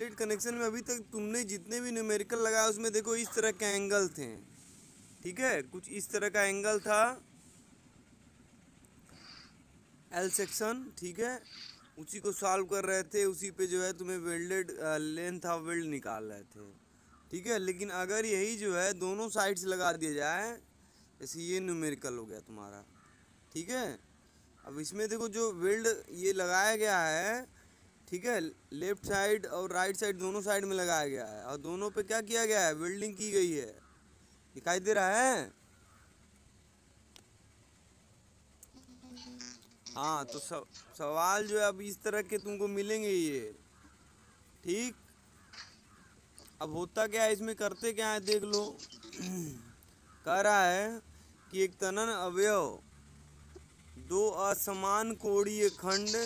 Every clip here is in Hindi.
वेल्डेड कनेक्शन में अभी तक तुमने जितने भी न्यूमेरिकल लगाया उसमें देखो इस तरह के एंगल थे, ठीक है, कुछ इस तरह का एंगल था एल सेक्शन, ठीक है, उसी को सॉल्व कर रहे थे, उसी पे जो है तुम्हें वेल्डेड लेंथ ऑफ वेल्ड निकाल रहे थे, ठीक है। लेकिन अगर यही जो है दोनों साइड से लगा दिया जाए, जैसे ये न्यूमेरिकल हो गया तुम्हारा, ठीक है। अब इसमें देखो जो वेल्ड ये लगाया गया है, ठीक है, लेफ्ट साइड और राइट साइड दोनों साइड में लगाया गया है, और दोनों पे क्या किया गया है, वेल्डिंग की गई है, दिखाई दे रहा है। हाँ, तो सवाल जो है अब इस तरह के तुमको मिलेंगे ये, ठीक। अब होता क्या है इसमें, करते क्या है देख लो। कह रहा है कि एक तनन अवयव दो असमान कोणीय खंड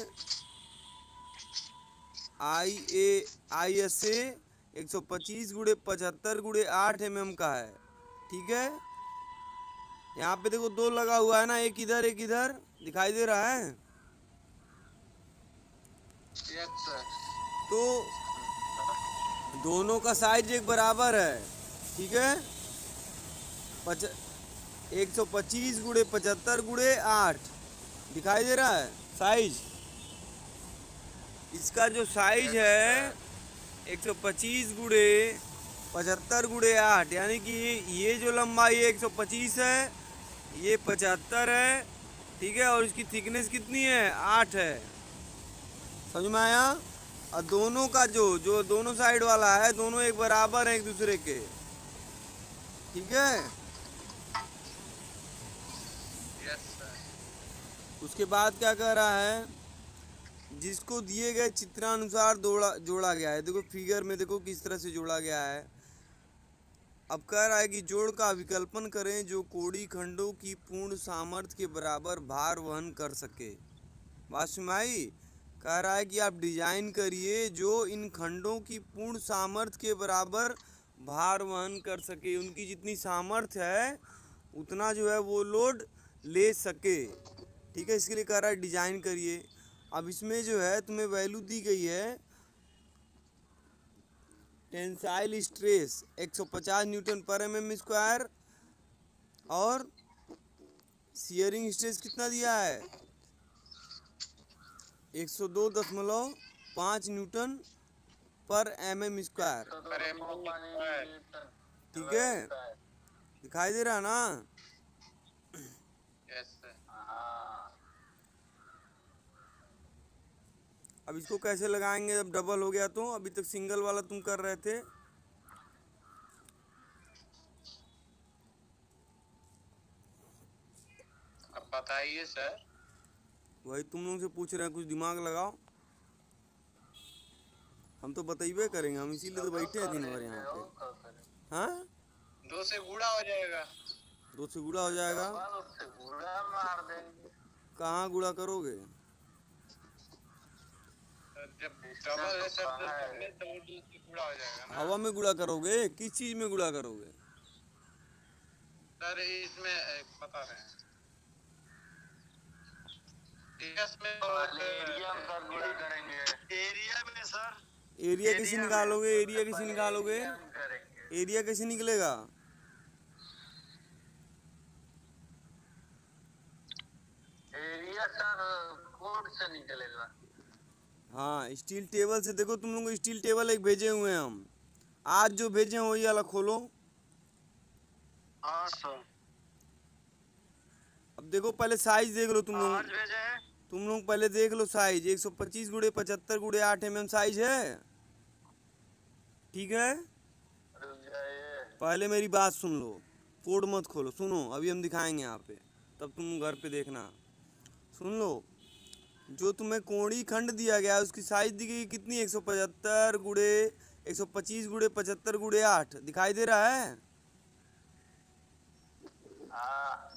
आई एस ए 125 गुणे 75 गुणे 8 mm का है, ठीक है। यहाँ पे देखो दो लगा हुआ है ना, एक इधर दिखाई दे रहा है। तो दोनों का साइज एक बराबर है, ठीक है। 125 गुणे 75 गुणे 8 दिखाई दे रहा है साइज। इसका जो साइज है 125 गुणे 75 गुणे 8, यानी कि ये जो लंबाई 125 है, ये 75 है, ठीक है, और इसकी थिकनेस कितनी है, 8 है। समझ में आया। और दोनों का जो दोनों साइड वाला है, दोनों एक बराबर हैं एक दूसरे के, ठीक है। उसके बाद क्या कह रहा है, जिसको दिए गए चित्रानुसार जोड़ा गया है। देखो फिगर में देखो किस तरह से जोड़ा गया है। अब कह रहा है कि जोड़ का विकल्पन करें जो कोड़ी खंडों की पूर्ण सामर्थ्य के बराबर भार वहन कर सके। बात समझ आई। कह रहा है कि आप डिजाइन करिए जो इन खंडों की पूर्ण सामर्थ्य के बराबर भार वहन कर सके, उनकी जितनी सामर्थ्य है उतना जो है वो लोड ले सके, ठीक है। इसके लिए कह रहा है डिजाइन करिए। अब इसमें जो है तुम्हें वैल्यू दी गई है, टेंसाइल स्ट्रेस 150 न्यूटन पर एम स्क्वायर, और शियरिंग स्ट्रेस कितना दिया है, 102.5 न्यूटन पर एम स्क्वायर, ठीक है। दिखाई दे रहा ना। अब इसको कैसे लगाएंगे जब डबल हो गया तो, अभी तक सिंगल वाला तुम कर रहे थे। अब बताइए सर। वही तुम लोग से पूछ रहे हैं, कुछ दिमाग लगाओ। हम तो बताइए करेंगे, हम इसीलिए तो बैठे हैं दिन भर यहाँ पे। हाँ, 2 से गुणा हो जाएगा। 2 से गुणा हो जाएगा। कहाँ गुणा करोगे, जब डबल है सर तो 2 से गुणा हो जाएगा ना। हवा में गुणा करोगे, किस चीज में गुणा करोगे सर इसमें बता रहे हैं इसमें एरिया में सर गुणा करेंगे। एरिया में सर, एरिया कैसे निकालोगे, एरिया कैसे निकालोगे, एरिया कैसे निकलेगा, एरिया सर कोड से निकलेगा। हाँ, स्टील टेबल से। देखो तुम लोग को स्टील टेबल एक भेजे हुए हैं हम, आज जो भेजे हैं वही वाला खोलो। हाँ सर। अब देखो पहले साइज देख लो तुम लोग, आज भेजे हैं। तुम लोग पहले देख लो साइज, 125 गुणे 75 गुणे 8 mm साइज है, ठीक है। पहले मेरी बात सुन लो, कोड मत खोलो, सुनो, अभी हम दिखाएंगे यहाँ पे, तब तुम घर पे देखना। सुन लो, जो तुम्हें कोणी खंड दिया गया है उसकी साइज दी गई कितनी, 175 गुणे 125 गुणे 75 गुणे 8 दिखाई दे रहा है।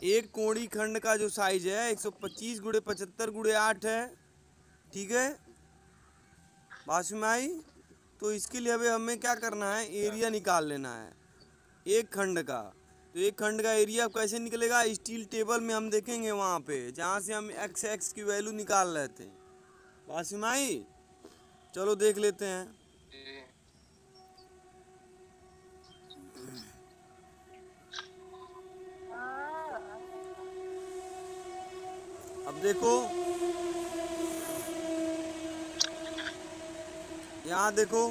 एक कोणी खंड का जो साइज है 125 गुणे 75 गुणे 8 है, ठीक है। बात में आई। तो इसके लिए अभी हमें क्या करना है, एरिया निकाल लेना है एक खंड का। तो एक खंड का एरिया कैसे निकलेगा, स्टील टेबल में हम देखेंगे वहाँ पे जहाँ से हम एक्स की वैल्यू निकाल रहे थे। बात में आई, चलो देख लेते हैं। अब देखो यहाँ देखो,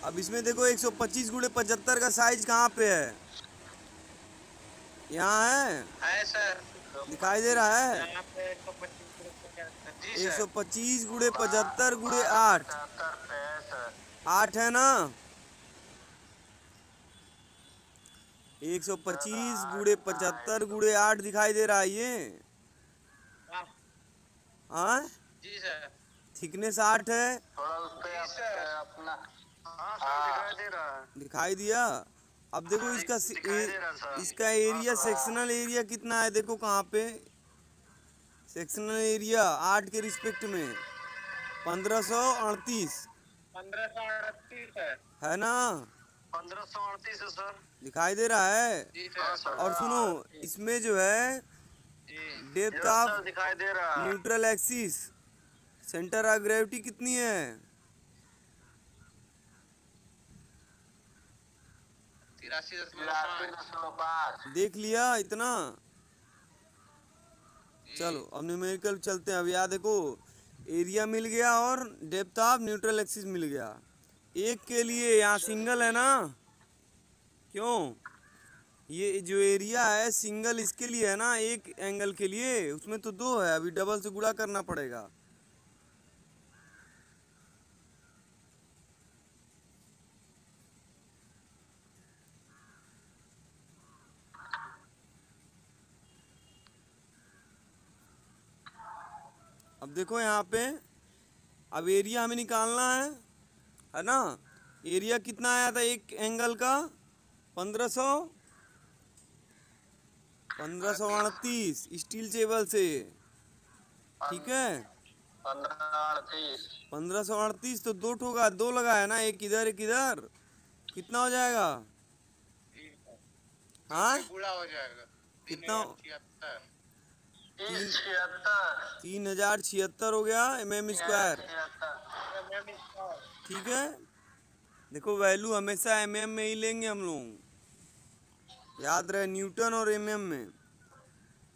अब इसमें देखो 125 गुणे 75 का साइज कहाँ पे है? यहाँ है सर। दिखाई दे रहा है? यहाँ पे 125 जी सर। 125 गुणे 75 गुणे 8, 75 पे है सर। 8 है ना? 125 गुणे 75 गुणे 8 दिखाई दे रहा है ये? हाँ, जी सर। थिकनेस 8 है। थोड़ा उस पे अपना। हाँ सर, दिखाई दे रहा है। दिखाई दिया? अब देखो इसका दिखाई दे रहा सर। इसका एरिया, सेक्शनल एरिया कितना है देखो कहाँ पे? सेक्शनल एरिया 8 के रिस्पेक्ट में 1538 है ना? 1538 है सर। दिखाई दे रहा है? जी सर। और सुनो, इसमें जो है डेप्थ ऑफ दिखाई दे रहा है। Neutral axis, centre of gravity कितनी है? 83.5। देख लिया इतना? चलो अब न्यूमेरिकल चलते हैं। अब यहाँ देखो, एरिया मिल गया और डेप्थ ऑफ न्यूट्रल एक्सिस मिल गया। एक के लिए यहाँ सिंगल है ना? क्यों? ये जो एरिया है सिंगल इसके लिए है ना, एक एंगल के लिए। उसमें तो दो है, अभी डबल से गुणा करना पड़ेगा। अब देखो यहाँ पे, अब एरिया हमें निकालना है ना? एरिया कितना आया था एक एंगल का? 1538 स्टील टेबल से, ठीक है? 1538 तो दो ठोका, दो लगा है ना, एक इधर एक इधर, कितना हो जाएगा? हाँ, पूरा हो जाएगा। कितना? 376। 3076 हो गया mm स्क्वायर, ठीक है? देखो वैल्यू हमेशा mm में ही लेंगे हम लोग, याद रहे, न्यूटन और mm में।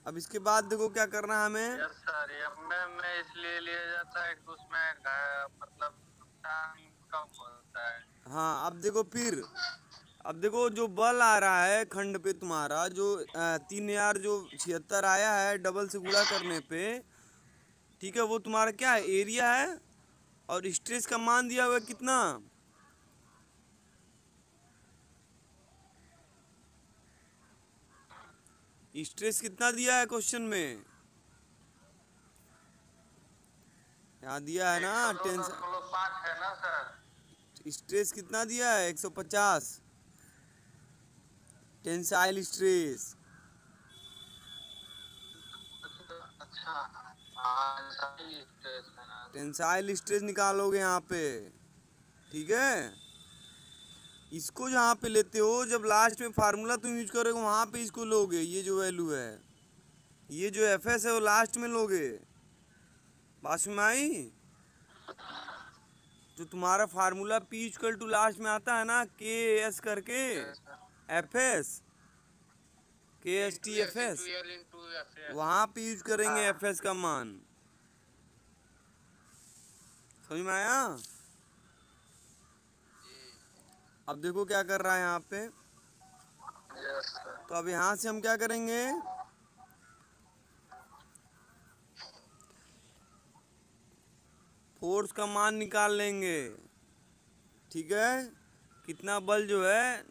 अब इसके बाद देखो क्या करना है हमें। यस सर, mm में इसलिए लिया जाता है कि उसमें मतलब टाइम कम होता है। हाँ, अब देखो फिर, अब देखो जो बल आ रहा है खंड पे तुम्हारा, जो 3076 आया है डबल से गुणा करने पे, ठीक है? वो तुम्हारा क्या है? एरिया है। और स्ट्रेस का मान दिया हुआ है कितना? स्ट्रेस कितना दिया है क्वेश्चन में? यहाँ दिया है ना, टेंशन। 105 है ना सर? स्ट्रेस कितना दिया है? 150 टेंसाइल स्ट्रेस। अच्छा, हाँ, सही स्ट्रेस है ना। टेंसाइल स्ट्रेस निकालोगे यहाँ पे, ठीक है? इसको जहाँ पे लेते हो, जब लास्ट में फार्मूला तुम यूज करोगे वहाँ पे इसको लोगे। ये जो वैल्यू है, ये जो एफ एस है वो लास्ट में लोगे। बात में आई? जो तुम्हारा formula P equal to last में आता है ना, के एस करके, F S, K S T F S, वहाँ पे यूज करेंगे एफ एस का मान। समझ में आया? अब देखो क्या कर रहा है यहाँ पे। तो अब यहाँ से हम क्या करेंगे, फोर्स का मान निकाल लेंगे, ठीक है? कितना बल जो है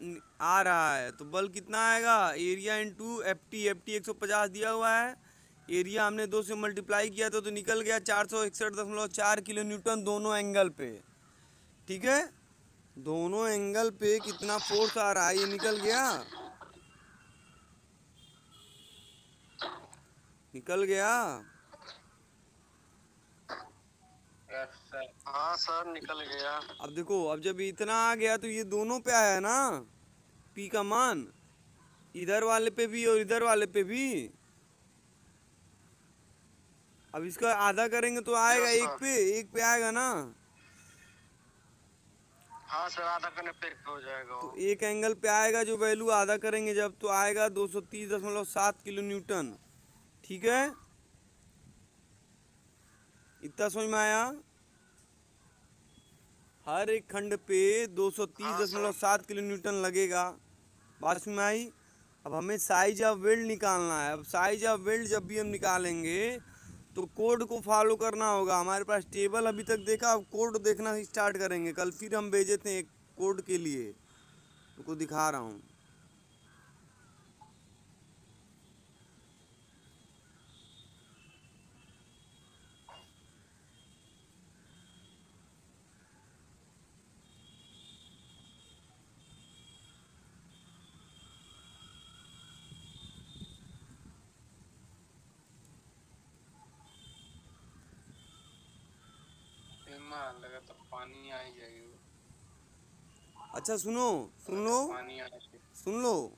आ रहा है, तो बल कितना आएगा? Area into F T. 150 दिया हुआ है, एरिया हमने 2 से मल्टीप्लाई किया तो निकल गया 461.4 किलो न्यूटन दोनों एंगल पे, ठीक है? दोनों एंगल पे कितना फोर्स आ रहा है ये निकल गया, निकल गया। हाँ सर, निकल गया। अब देखो, अब जब इतना आ गया तो ये दोनों पे आया ना पी का मान, इधर वाले पे भी और इधर वाले पे भी। अब इसका आधा करेंगे तो आएगा एक पे आएगा ना। हाँ सर, आधा करने पे हो जाएगा तो एक एंगल पे आएगा जो वैल्यू आधा करेंगे जब, तो आएगा 230.7 किलो न्यूटन। ठीक है, इतना समझ में आया। हर एक खंड पे हाँ सर। 230.7 किलो न्यूटन लगेगा। बात समझ में आई। अब हमें साइज ऑफ वेल्ड निकालना है। अब साइज ऑफ वेल्ड जब भी हम निकालेंगे तो कोड को फॉलो करना होगा। हमारे पास टेबल अभी तक देखा, अब कोड देखना स्टार्ट करेंगे। कल फिर हम भेजे थे एक कोड के लिए, तुमको दिखा रहा हूँ। लगा तो पानी आ ही जाएगी। अच्छा सुनो, सुन लो, पानी आ सुन लो।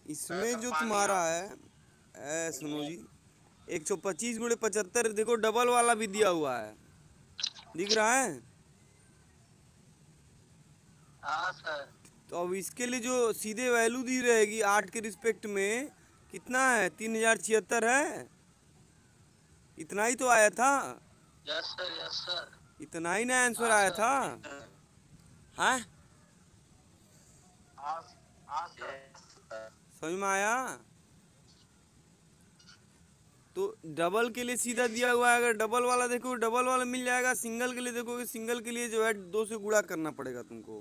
इसमें जो तुम्हारा है सुनो जी, 125 × 75 देखो, डबल वाला भी दिया हुआ है, दिख रहा है। हाँ सर। तो अब इसके लिए जो सीधे वैल्यू दी रहेगी 8 के रिस्पेक्ट में कितना है, 3076 है। इतना ही तो आया था, यस सर, यस सर। इतना ही ना आंसर हाँ आया सर। था। हाँ, हाँ सर। समझ में आया। तो डबल के लिए सीधा दिया हुआ है। अगर डबल वाला देखो, डबल वाला मिल जाएगा। सिंगल के लिए देखोगे, सिंगल के लिए जो है 2 से गुणा करना पड़ेगा तुमको।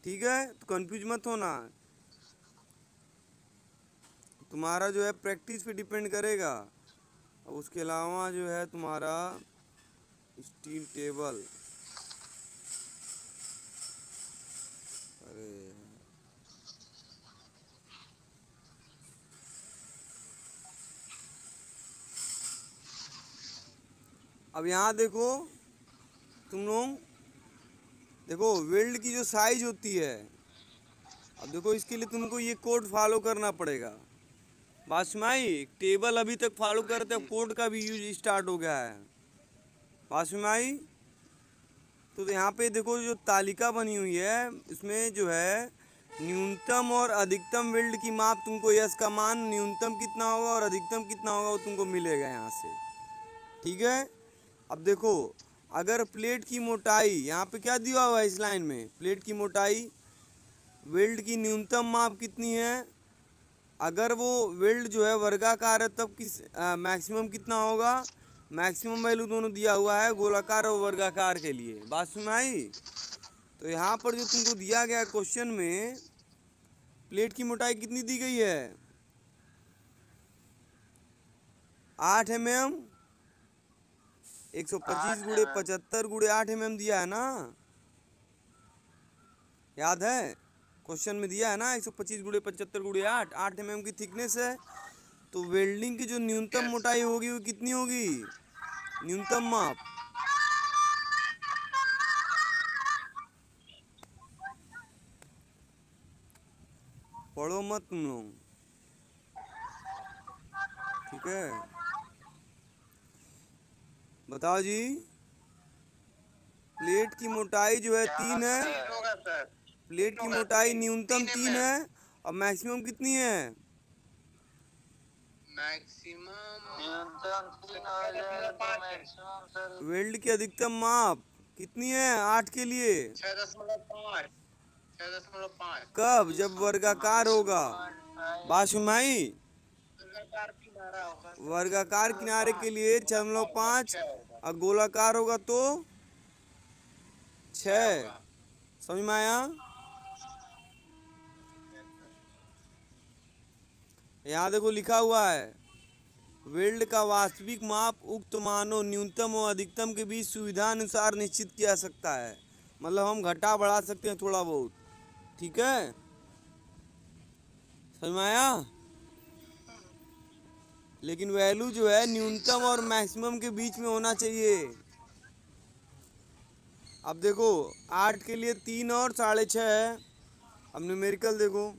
ठीक है, तो कंफ्यूज मत होना। तुम्हारा जो है प्रैक्टिस पे डिपेंड करेगा। और उसके अलावा जो है तुम्हारा स्टील टेबल, अरे अब यहाँ देखो तुम लोग, देखो वेल्ड की जो साइज होती है। अब देखो इसके लिए तुमको ये कोड फॉलो करना पड़ेगा। बात समझ आई। टेबल अभी तक फॉलो करते हैं, कोड का भी यूज स्टार्ट हो गया है। बात समझ आई। तो यहाँ पे देखो जो तालिका बनी हुई है, इसमें जो है न्यूनतम और अधिकतम वेल्ड की माप तुमको, यस का मान न्यूनतम कितना होगा और अधिकतम कितना होगा वो तुमको मिलेगा यहाँ से। ठीक है। अब देखो, अगर प्लेट की मोटाई, यहाँ पे क्या दिया हुआ है इस लाइन में, प्लेट की मोटाई, वेल्ड की न्यूनतम माप कितनी है। अगर वो वेल्ड जो है वर्गाकार है तब किस मैक्सिमम कितना होगा। मैक्सिमम वैल्यू दोनों दिया हुआ है गोलाकार और वर्गाकार के लिए। बात सुन आई। तो यहाँ पर जो तुमको दिया गया क्वेश्चन में, प्लेट की मोटाई कितनी दी गई है, 8 mm। 125 × 75 × 8 mm दिया है ना, याद है। क्वेश्चन में दिया है ना 125 × 75 × 8, 8 mm की थिकनेस है। तो वेल्डिंग की जो न्यूनतम मोटाई होगी वो कितनी होगी, न्यूनतम माप। पढ़ो मत तुम लोग, ठीक है। बताओ जी, प्लेट की मोटाई जो है 3 है। प्लेट की मोटाई न्यूनतम 3 है और मैक्सिमम कितनी है, वेल्ड की अधिकतम माप कितनी है 8 के लिए, 6.5। कब, जब वर्गाकार होगा। बात सुनाई। वर्गाकार किनारे के लिए 6.5 और गोलाकार होगा तो 6। समझ में आया। यहाँ देखो लिखा हुआ है, वेल्ड का वास्तविक माप उक्त मानों न्यूनतम और अधिकतम के बीच सुविधा अनुसार निश्चित किया जा सकता है। मतलब हम घटा बढ़ा सकते हैं थोड़ा बहुत। ठीक है, समझ में आया। लेकिन वैल्यू जो है न्यूनतम और मैक्सिमम के बीच में होना चाहिए। अब देखो 8 के लिए 3 और 6.5 है। अब न्यूमेरिकल देखो,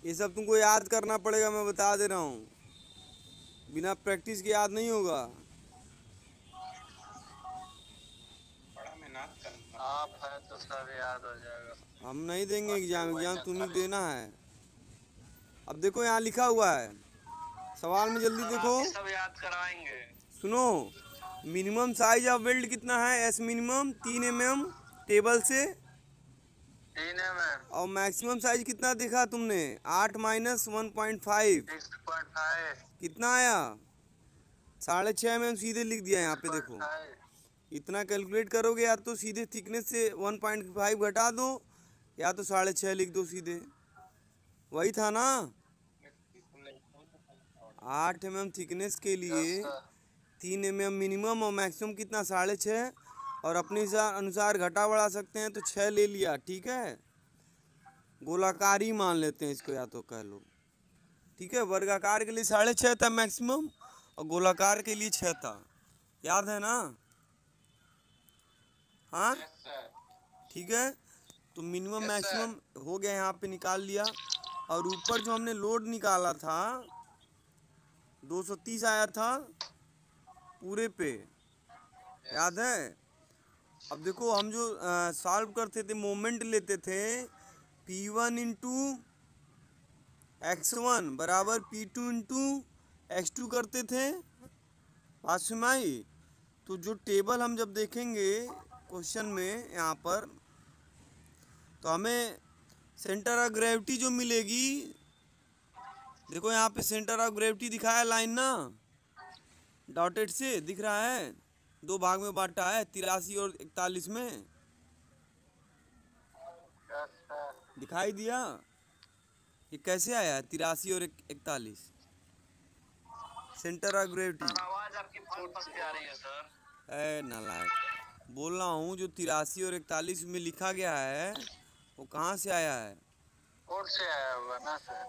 ये सब तुमको याद करना पड़ेगा, मैं बता दे रहा हूँ। बिना प्रैक्टिस के याद नहीं होगा। बड़ा मेहनत करना आप है तो सब याद हो जाएगा। हम नहीं देंगे एग्जाम, एग्जाम महीना तुम्हें खाली देना है। अब देखो यहाँ लिखा हुआ है सवाल में, जल्दी सर, देखो। आप ही सब याद कराएंगे। सुनो, मिनिमम साइज ऑफ वेल्ड कितना है? एस मिनिमम 3 mm टेबल से। 3 mm और मैक्सिमम साइज कितना देखा तुमने? 8 - 1.5 6.5 कितना आया? 6.5 mm सीधे लिख दिया यहाँ पे देखो। 6.5 इतना कैलकुलेट करोगे या तो सीधे थिकनेस से 1.5 घटा दो, या तो 6.5 लिख दो सीधे। वही था ना? 8 mm थिकनेस के लिए यस सर। 3 mm मिनिमम, और मैक्सिमम कितना? 6.5। और अपने अनुसार घटा बढ़ा सकते हैं, तो 6 ले लिया, ठीक है। गोलाकार ही मान लेते हैं इसको, या तो कह लो, ठीक है। वर्गाकार के लिए 6.5 था मैक्सिमम, और गोलाकार के लिए 6 था। याद है ना? हाँ, यस सर। ठीक है। तो मिनिमम यस सर। मैक्सिमम हो गया, यहाँ पे निकाल लिया। और ऊपर जो हमने लोड निकाला था 230 आया था पूरे पे, याद है? अब देखो हम जो सॉल्व करते थे, मोमेंट लेते थे, P1 इंटू x1 बराबर P2 इंटू x2 करते थे। बात सुन आई? तो जो टेबल हम जब देखेंगे क्वेश्चन में यहाँ पर, तो हमें सेंटर ऑफ ग्रेविटी जो मिलेगी, देखो यहाँ पे सेंटर ऑफ ग्रेविटी दिखाया लाइन ना, डॉटेड से दिख रहा है। 2 भाग में बांटा है, 83 और 41 में। Yes sir. दिखाई दिया? ये कैसे आया है 83 और 41? Centre of gravity. सर, आवाज आपकी फट के आ रही है सर। ए नालायक, बोल रहा हूँ जो 83 और 41 में लिखा गया है, वो कहाँ से आया है? कोड से आया होगा ना सर।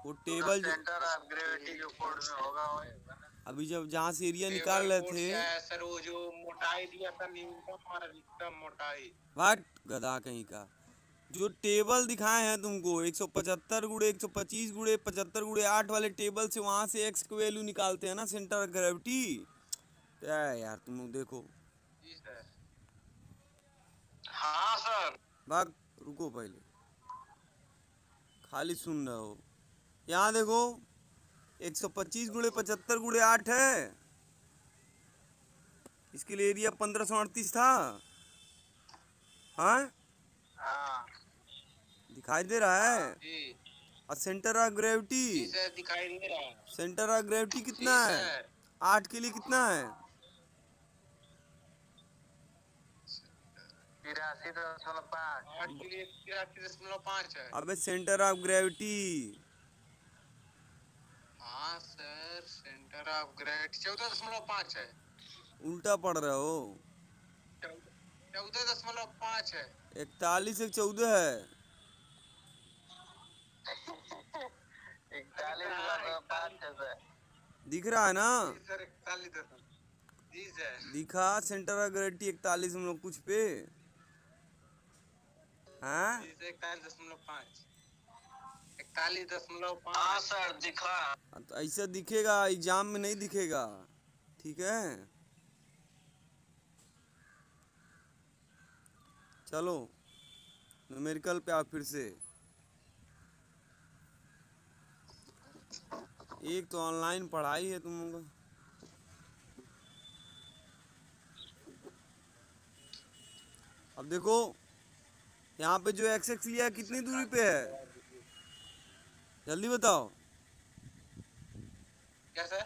वो टेबल जो सेंटर ऑफ ग्रेविटी जो कोड में होगा वही होगा ना। अभी जब जहाँ से एरिया निकाल रहे थे, सर वो जो मोटाई दिया था, न्यूनतम और अधिकतम मोटाई। वाट गधा कहीं का, जो टेबल दिखाए हैं तुमको 175 गुणे 125 गुणे 75 गुणे 8 वाले टेबल से, वहाँ से एक्स की वैल्यू निकालते हैं ना, सेंटर ऑफ ग्रेविटी। क्या है यार, तुम लोग देखो। जी सर। हाँ सर। भाग, रुको पहले, खाली सुन रहे हो। यहाँ देखो 125 गुणे 75 गुणे 8 है, इसके लिए एरिया 1538 था। हाँ, हाँ दिखाई दे रहा है? जी। और सेंटर ऑफ ग्रेविटी, जी सर, दिखाई दे रहा है। सेंटर ऑफ ग्रेविटी कितना जी है? सर। 8 के लिए कितना है? 83.5। 8 के लिए 83.5 है। अबे सेंटर ऑफ ग्रेविटी। हाँ सर, सेंटर ऑफ ग्रेविटी 14.5 है। उल्टा पढ़ रहे हो। 14.5 है। 41 एक 14 है। 41.5 है सर। दिख रहा है ना? जी सर, 41। जी सर। दिखा सेंटर ऑफ ग्रेविटी 41 हम लोग कुछ पे। हाँ, 41.5। 41.5। हाँ सर, दिखा। तो ऐसा दिखेगा, एग्जाम में नहीं दिखेगा, ठीक है। चलो न्यूमेरिकल पे आओ फिर से। एक तो ऑनलाइन पढ़ाई है तुम लोग का। अब देखो यहाँ पे जो एक्स एक्स लिया है कितनी दूरी पे है? जल्दी बताओ। क्या सर?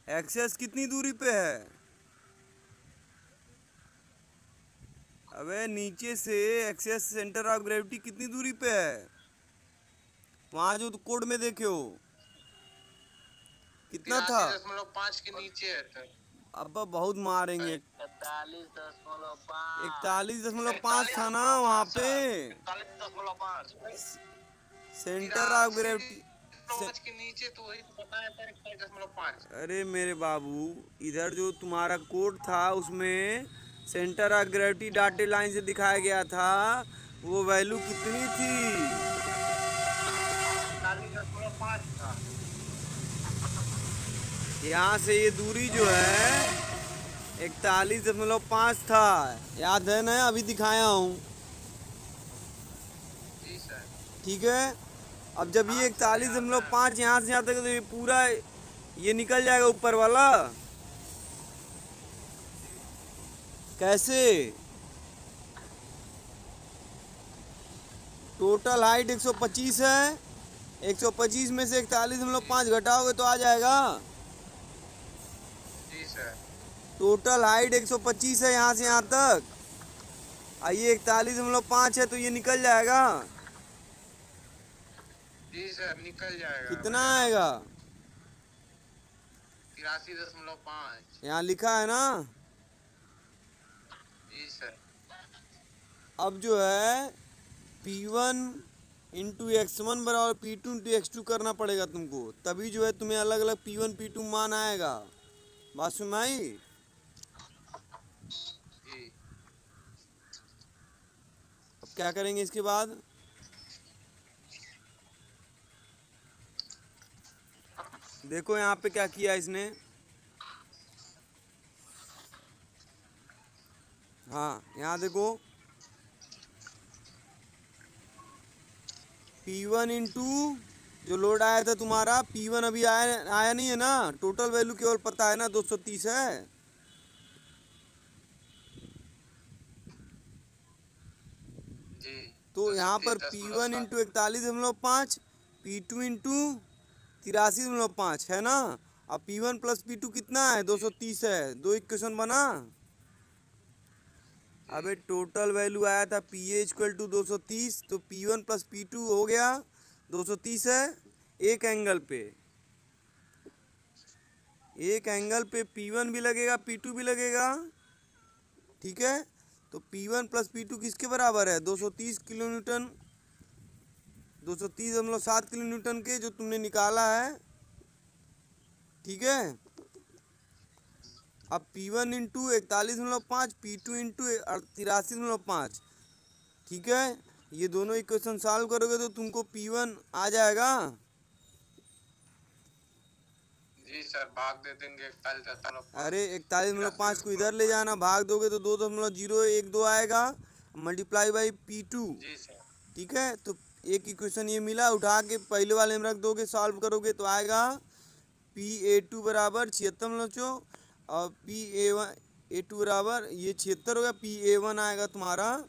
एक्सेस कितनी दूरी पे है? अबे नीचे से एक्सेस सेंटर ऑफ ग्रेविटी कितनी दूरी पे है? वहाँ जो कोड में देखे हो कितना था? 43.5 के नीचे है सर। अब बहुत मारेंगे। 41.5। 41.5 था ना वहाँ पे। 41.5 सेंटर ऑफ ग्रेविटी के नीचे, तो वही बताया सर, 41.5। अरे मेरे बाबू, इधर जो तुम्हारा कोड था उसमें centre of gravity dotted line से दिखाया गया था, वो वैल्यू कितनी थी? 41.5 था। यहाँ से ये दूरी जो है 41.5 था, याद है ना, अभी दिखाया हूँ। जी सर। ठीक है, अब जब ये हाँ सर, याद है। 41.5 यहाँ से यहाँ तक, तो ये पूरा ये निकल जाएगा ऊपर वाला। कैसे? टोटल हाइट 125 है, 125 में से 41.5 घटाओगे तो आ जाएगा। जी सर। टोटल हाइट 125 है यहाँ से यहाँ तक, आइए 41.5 है तो ये निकल जाएगा। जी सर, निकल जाएगा, हो कितना जाएगा। आएगा? 83.5। यहाँ लिखा है ना। जी सर। अब जो है P1 इंटू x1 बराबर P2 इंटू x2 करना पड़ेगा तुमको, तभी जो है तुम्हें अलग अलग P1 P2 मान आएगा। बात सुन में आई? जी। अब क्या करेंगे इसके बाद? देखो यहाँ पे क्या किया इसने। हाँ यहाँ देखो, P1 इंटू जो लोड आया था तुम्हारा, P1 अभी आया आया नहीं है ना, टोटल वैल्यू केवल पता है ना 230 है। जी। तो यहाँ पर 230.7। P1 इंटू 41.5, P2 इंटू 83.5 है ना। अब P1 प्लस P2 कितना है? 230 है। दो इक्वेशन बना। अबे टोटल वैल्यू आया था PA इक्वल टू 230, तो P1 प्लस P2 हो गया 230 है। एक एंगल पे, एक एंगल पे P1 भी लगेगा P2 भी लगेगा। ठीक है, तो P1 प्लस P2 किसके बराबर है? 230 किलो न्यूटन, 230.7 किलो न्यूटन के जो तुमने निकाला है। ठीक है, अब P1 इंटू 41.5, P2 इंटू 83.5। ठीक है, ये दोनों इक्वेशन सॉल्व करोगे तो तुमको P1 आ जाएगा। जी सर, भाग दे देंगे 41.5। अरे 41.5 को इधर ले जाना, भाग दोगे तो 2.012 आएगा, multiply by P2। Ji sir. ठीक है, तो एक इक्वेशन ये मिला, उठा के पहले वाले में रख दोगे, सॉल्व करोगे तो आएगा PA2 बराबर 76 और PA2 बराबर ये 76 होगा, PA1 आएगा तुम्हारा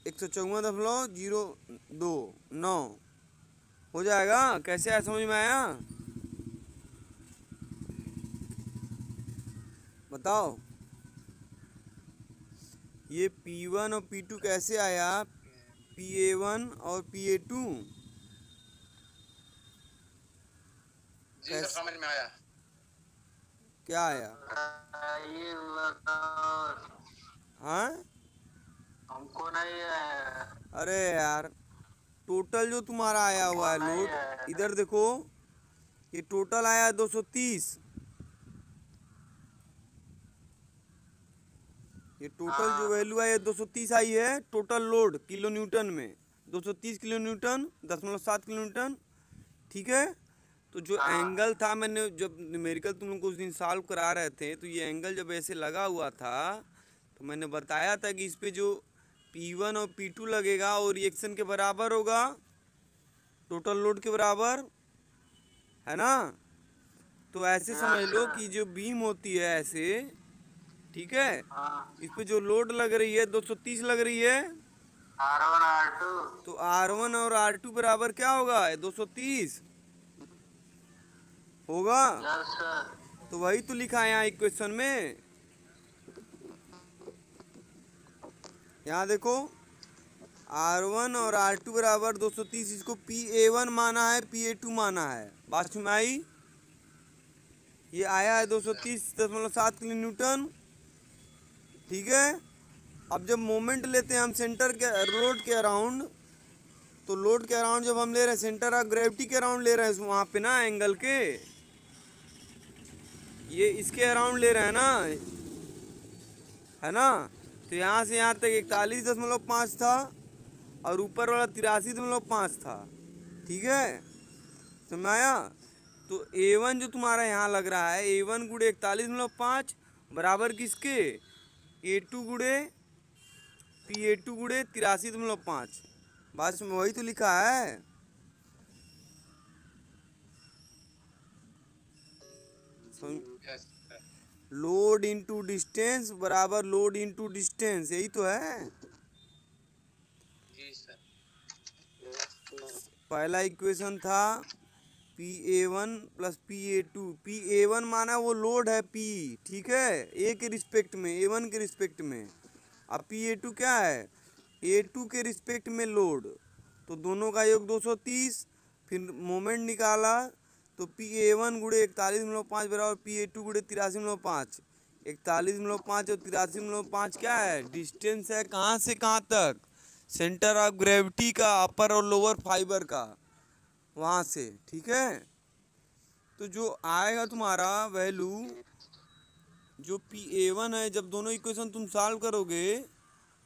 154.029 हो जाएगा। कैसे आया, समझ में आया? बताओ ये P1 और P2 कैसे आया, PA1 और PA2 जी सर, समझ में आया। क्या आया? ये बताओ। हाँ, हमको नहीं है। अरे यार टोटल जो तुम्हारा आया हुआ है नहीं लोड, है। इधर देखो, ये टोटल आया है 230। ये टोटल जो वैल्यू है ये 230 आई है, टोटल लोड किलो न्यूटन में 230 किलो न्यूटन 10.7 किलो न्यूटन। ठीक है, तो जो एंगल था, मैंने जब न्यूमेरिकल तुम लोग को उस दिन सॉल्व करा रहे थे, तो ये एंगल जब ऐसे लगा हुआ था तो मैंने बताया था कि इस पे जो P1 और P2 लगेगा और रिएक्शन के बराबर होगा, टोटल लोड के बराबर, है ना। तो ऐसे समझ लो कि जो बीम होती है ऐसे, ठीक है, इस पे जो लोड लग रही है 230 लग रही है, R1 R2। तो R1 और R2 बराबर क्या होगा? 230 होगा। Yes sir. तो वही तो लिखा है यहाँ इक्वेशन में। यहाँ देखो R1 और R2 बराबर 230, इसको PA1 माना है, PA2 माना है। बात में आई? ये आया है 230.7 किलो न्यूटन। ठीक है, अब जब मोमेंट लेते हैं हम सेंटर के लोड के अराउंड, तो लोड के अराउंड जब हम ले रहे हैं, सेंटर ऑफ ग्रेविटी के अराउंड ले रहे हैं वहाँ पे ना, एंगल के, ये इसके अराउंड ले रहे हैं ना, है ना। तो यहाँ से यहाँ तक 41.5 था और ऊपर वाला 83.5 था। ठीक है, समझ में आया? तो A1 जो तुम्हारा यहाँ लग रहा है, A1 गुड़े 41.5 बराबर किसके, A2 गुड़े PA2 गुड़े 83.5। बस में वही तो लिखा है। Yes sir. Load into distance बराबर लोड इनटू डिस्टेंस, यही तो है। जी सर। पहला इक्वेशन था PA1 प्लस PA2। PA1 माना वो लोड है P, ठीक है, A के रिस्पेक्ट में, A1 के रिस्पेक्ट में। अब PA2 क्या है, A2 के रिस्पेक्ट में लोड। तो दोनों का योग 230। फिर मोमेंट निकाला तो PA1 गुड़े 41.5 बराबर PA2 गुड़े 83.5। 41.5 और 83.5 क्या है, डिस्टेंस है कहाँ से कहाँ तक, सेंटर ऑफ ग्रेविटी का, अपर और लोअर फाइबर का, वहाँ से, ठीक है। तो जो आएगा तुम्हारा वैल्यू, जो PA1 है, जब दोनों इक्वेशन तुम सॉल्व करोगे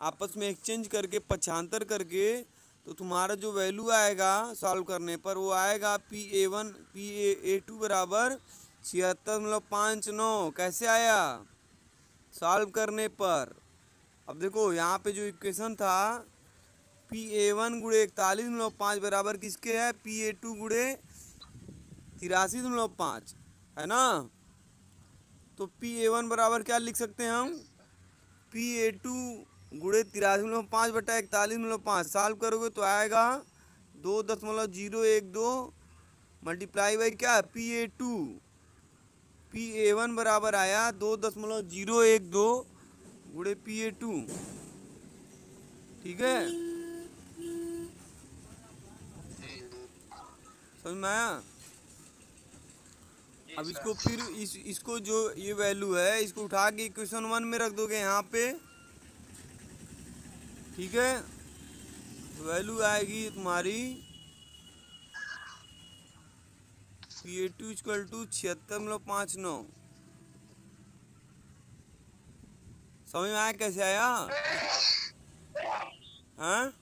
आपस में एक्सचेंज करके, पक्षांतर करके, तो तुम्हारा जो वैल्यू आएगा सॉल्व करने पर, वो आएगा PA2 बराबर 76.59। कैसे आया, सॉल्व करने पर। अब देखो यहाँ पे जो इक्वेशन था, PA1 गुड़े 41.5 बराबर किसके है, PA2 गुड़े 83.5, है ना। तो PA1 बराबर क्या लिख सकते हैं हम, PA2 गुड़े 83.5 बटा 41.5। सॉल्व करोगे तो आएगा 2.012 मल्टीप्लाई बाई क्या, PA2। PA1 बराबर आया 2.012 गुड़े PA2, ठीक है, समझ में आया। अब इसको फिर इसको जो ये वैल्यू है, इसको उठा के इक्वेशन 1 में रख दोगे यहाँ पे, ठीक है। तो वैल्यू आएगी तुम्हारी PA2 इक्वल टू 76.59। समझ में आया कैसे आया, हाँ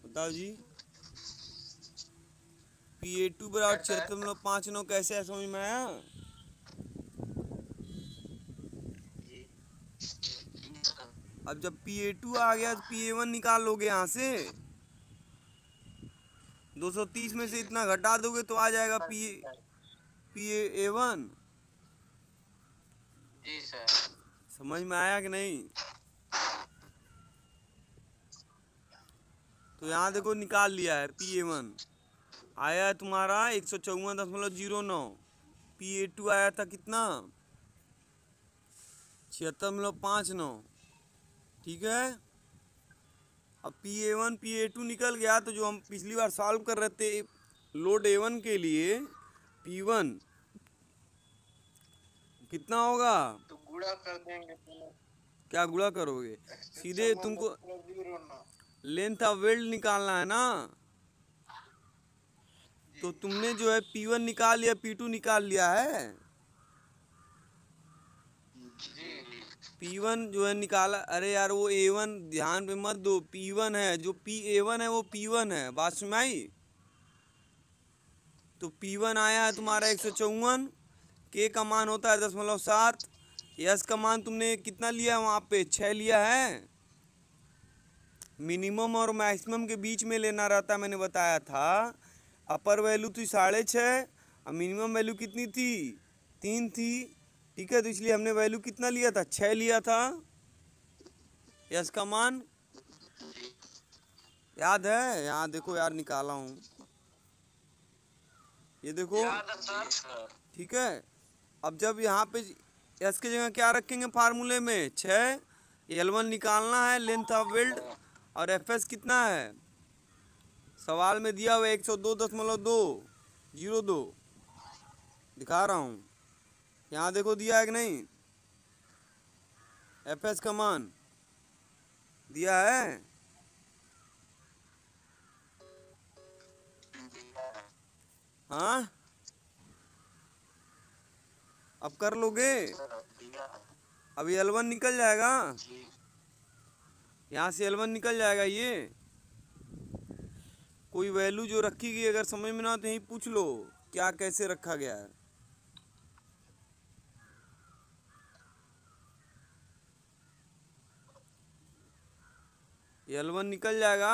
बताओ जी। PA2 बराबर 76.59 कैसे है, समझ में आया। अब जब PA2 आ गया तो PA1 निकाल लोगे यहाँ से, 230 में से इतना घटा दोगे तो आ जाएगा PA1। जी सर। समझ में आया कि नहीं। तो यहाँ देखो निकाल लिया है, PA1 आया है तुम्हारा 154.09। PA2 आया था कितना, 76.59, ठीक है। अब PA1 PA2 निकल गया, तो जो हम पिछली बार सॉल्व कर रहे थे लोड A1 के लिए, P1 कितना होगा, तो गुणा कर देंगे दोनों। क्या गुणा करोगे, सीधे तुमको लेंथ ऑफ वेल्ड निकालना है ना। तो तुमने जो है P1 निकाल लिया, P2 निकाल लिया है। P1 जो है निकाला, अरे यार वो A1 ध्यान पे मत दो, P1 है, जो PA1 है वो P1 है, बात सुन आई। तो P1 आया है तुम्हारा 154, K का मान होता है 10.7, यस का मान तुमने कितना लिया वहाँ पे, 6 लिया है। मिनिमम और मैक्सिमम के बीच में लेना रहता, मैंने बताया था। अपर वैल्यू थी 6.5 और मिनिमम वैल्यू कितनी थी, 3 थी, ठीक है। तो इसलिए हमने वैल्यू कितना लिया था, 6 लिया था। यस का मान याद है, यहाँ देखो यार निकाला हूँ, ये देखो, ठीक है। अब जब यहाँ पे यस की जगह क्या रखेंगे फार्मूले में, 6, L1 निकालना है, लेंथ ऑफ वेल्ड, और FS कितना है, सवाल में दिया हुआ 102.202 दिखा रहा हूँ, यहाँ देखो दिया है कि नहीं, FS का मान दिया है, हाँ अब कर लोगे। अभी L1 निकल जाएगा, यहाँ से L1 निकल जाएगा ये। कोई वैल्यू जो रखी गई अगर समझ में ना हो तो यहीं पूछ लो क्या कैसे रखा गया है। L1 निकल जाएगा।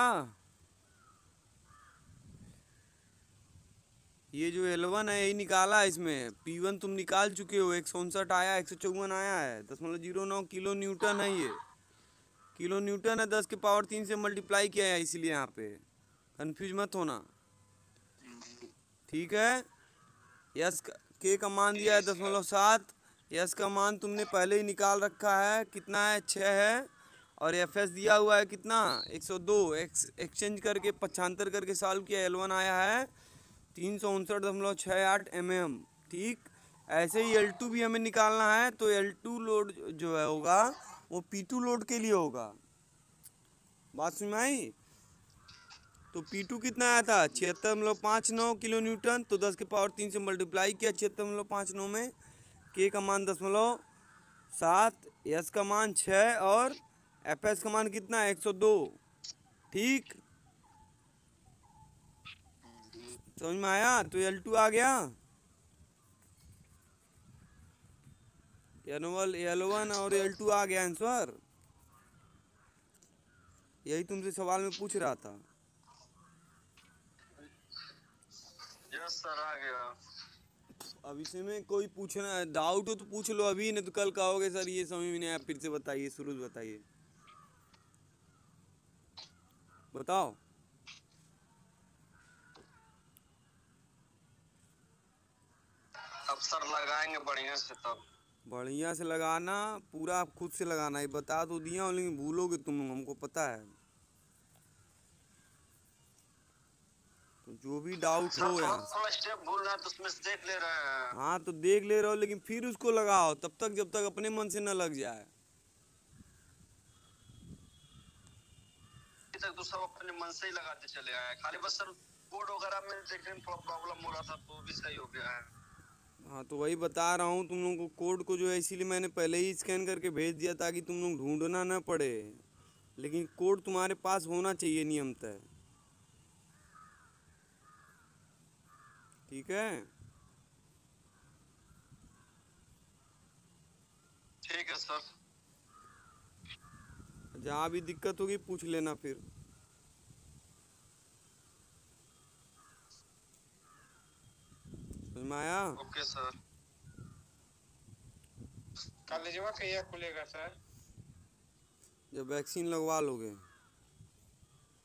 ये जो L1 है यही निकाला है इसमें। P1 तुम निकाल चुके हो, 159 आया, 154 आया है, 10.09 किलो न्यूटन है। ये किलो न्यूटन है, 10 के पावर 3 से मल्टीप्लाई किया है, इसलिए यहाँ पे कंफ्यूज मत होना, ठीक है। यस के का मान दिया है 10.7। यस का मान तुमने पहले ही निकाल रखा है, कितना है 6 है। और एफ एस दिया हुआ है कितना 102। एक्सचेंज करके 75 करके सॉल्व किया, L1 आया है 359.68 mm, ठीक। ऐसे ही L2 भी हमें निकालना है, तो L2 लोड जो है होगा वो P2 लोड के लिए होगा। बात समझ में आई? तो P2 कितना आया था 76.59 किलो न्यूटन, तो 10 के पावर 3 से मल्टीप्लाई किया 76.59 में। के का मान 10.7, एस का मान 6 और एफ एस का मान कितना 102, ठीक। समझ में आया? तो L2 आ गया। L1 और L2 आ गया आंसर। यही तुमसे सवाल में पूछ रहा था। यस सर आ गया। अब इसमें कोई पूछना डाउट हो तो पूछ लो अभी, नहीं तो कल कहोगे सर ये समझ में नहीं आया, फिर से बताइए, शुरू से बताइए। बताओ। अब सर लगाएंगे बढ़िया से, तब बढ़िया से लगाना, पूरा आप खुद से लगाना। ये बता तो दिया हूँ लेकिन भूलोगे तुम, हमको पता है। तो जो भी डाउट हो सर यार, थोड़ा स्टेप भूल रहा है तो उसमें से देख ले रहे हैं। हाँ तो देख ले रहे हो, लेकिन फिर उसको लगाओ तब तक जब तक अपने मन से न लग जाए। अभी तक तो सब अपने मन से ही लगाते चले आए, खाली बस सर कोड वगैरह में देखने में थोड़ा प्रॉब्लम हो रहा था, तो भी सही हो गया है। हाँ तो वही बता रहा हूँ तुम लोगों को, कोड को जो है इसीलिए मैंने पहले ही स्कैन करके भेज दिया ताकि तुम लोग ढूंढना ना पड़े, लेकिन कोड तुम्हारे पास होना चाहिए नियमतः, ठीक है। ठीक है सर। जहाँ भी दिक्कत होगी पूछ लेना फिर। समझ में आया? Okay sir. कॉलेजवा कहिया खुलेगा सर? जब वैक्सीन लगवा लोगे।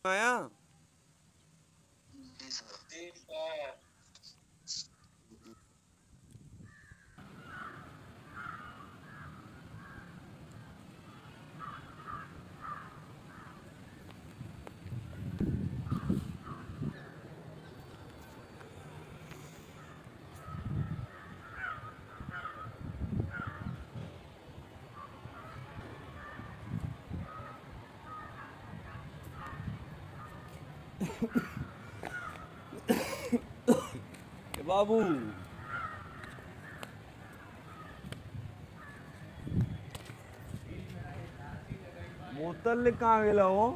आया? जी सर। जी सर। बाबू बोतल ले कहाँ गेला हो?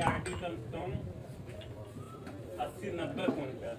आर्टिकल 80-90 क्विंटल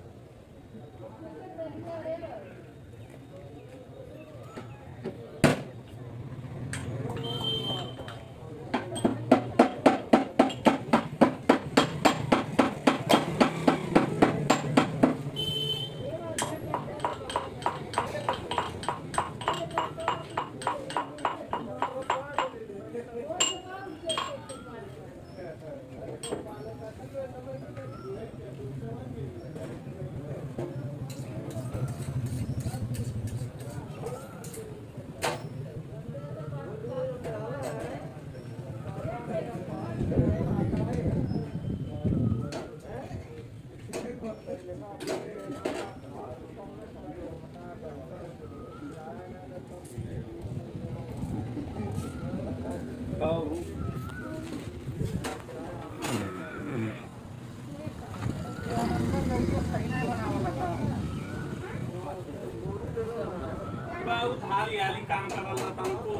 उधारी काम करल हमको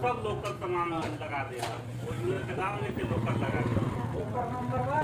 सब लोकल सामान लगा देगा लोकल लगा देगा।